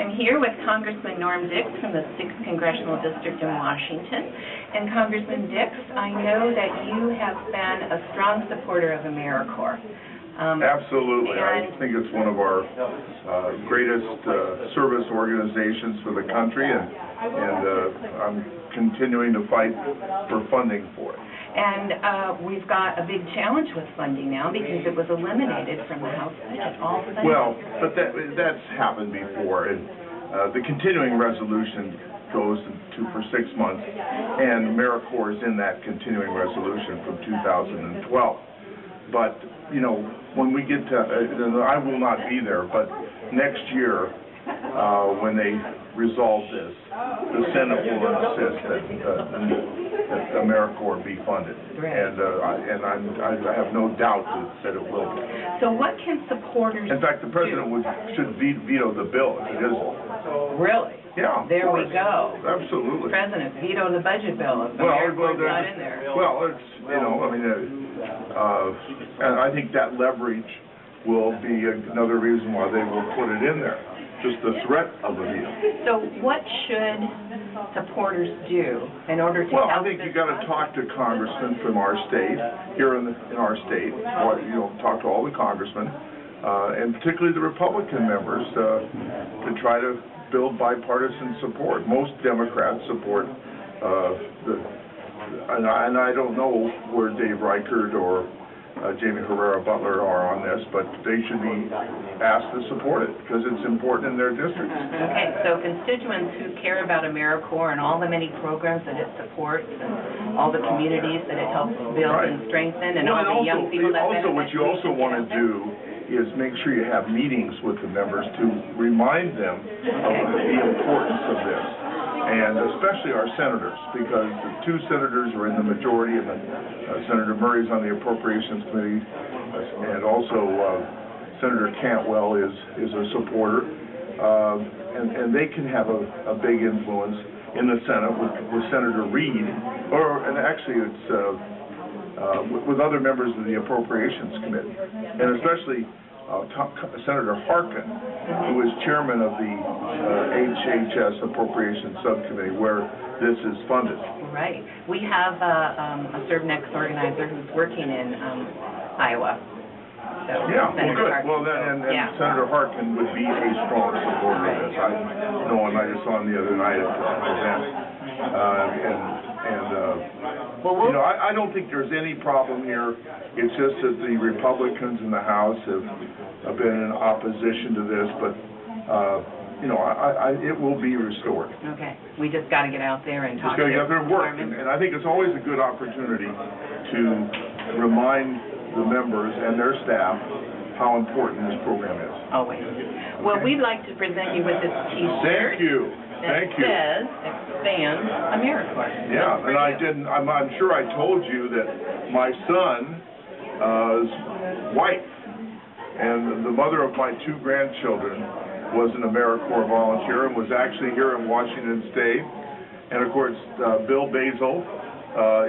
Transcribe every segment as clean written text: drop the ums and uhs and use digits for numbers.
I'm here with Congressman Norm Dicks from the 6th Congressional District in Washington. And Congressman Dicks, I know that you have been a strong supporter of AmeriCorps. Absolutely. I think it's one of our greatest service organizations for the country, and I'm continuing to fight for funding for it. And we've got a big challenge with funding now because it was eliminated from the House budget. All funding. Well, but that's happened before. And the continuing resolution goes for 6 months, and AmeriCorps is in that continuing resolution from 2012. But, you know, when we get to, I will not be there, but next year, when they resolve this, the Senate will insist that AmeriCorps be funded. Right. And I have no doubt that it will be. So what can supporters In fact, the President should veto the bill if it isn't. Really? Yeah. There we go. Absolutely. President, veto the budget bill if AmeriCorps not in there. Well, it's, you know, I mean, and I think that leverage will be another reason why they will put it in there, just the threat of a veto. So what should supporters do in order to help? Well, I think you got to talk to congressmen from our state, here in our state, or, you know, talk to all the congressmen, and particularly the Republican members, to try to build bipartisan support. Most Democrats support and I don't know where Dave Reichert or Jamie Herrera Butler are on this, but they should be asked to support it because it's important in their districts. Okay, so constituents who care about AmeriCorps and all the many programs that it supports and all the communities that it helps build and strengthen and all the young people that benefit. What you also want to do is make sure you have meetings with the members to remind them of the importance of this. And especially our senators, because the 2 senators are in the majority, and Senator Murray's on the Appropriations Committee, and also Senator Cantwell is a supporter, and they can have a big influence in the Senate with Senator Reid, and actually it's with other members of the Appropriations Committee, and especially Senator Harkin, who is chairman of the HHS Appropriations Subcommittee, where this is funded. Right. We have a ServeNext organizer who's working in Iowa. So yeah, well, good. Harkin, well, then, and Senator Harkin would be a strong supporter of this. I know, and I just saw him the other night at the event. You know, I don't think there's any problem here. It's just that the Republicans in the House have been in opposition to this, but you know, it will be restored. Okay, we just got to get out there and talk. Just got to get out there and work, and I think it's always a good opportunity to remind the members and their staff how important this program is. Always. Well, we'd like to present you with this T-shirt. Thank you. That says Expand AmeriCorps. Yeah, and I didn't. I'm sure I told you that my son's wife and the mother of my 2 grandchildren was an AmeriCorps volunteer and was actually here in Washington State. And of course, Bill Basil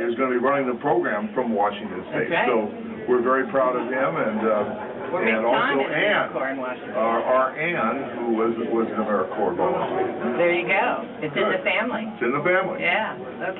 is going to be running the program from Washington State. That's right. So we're very proud of him, and also Ann, our Ann, who was an AmeriCorps volunteer. There you go. It's in the family. It's in the family. Yeah. Okay.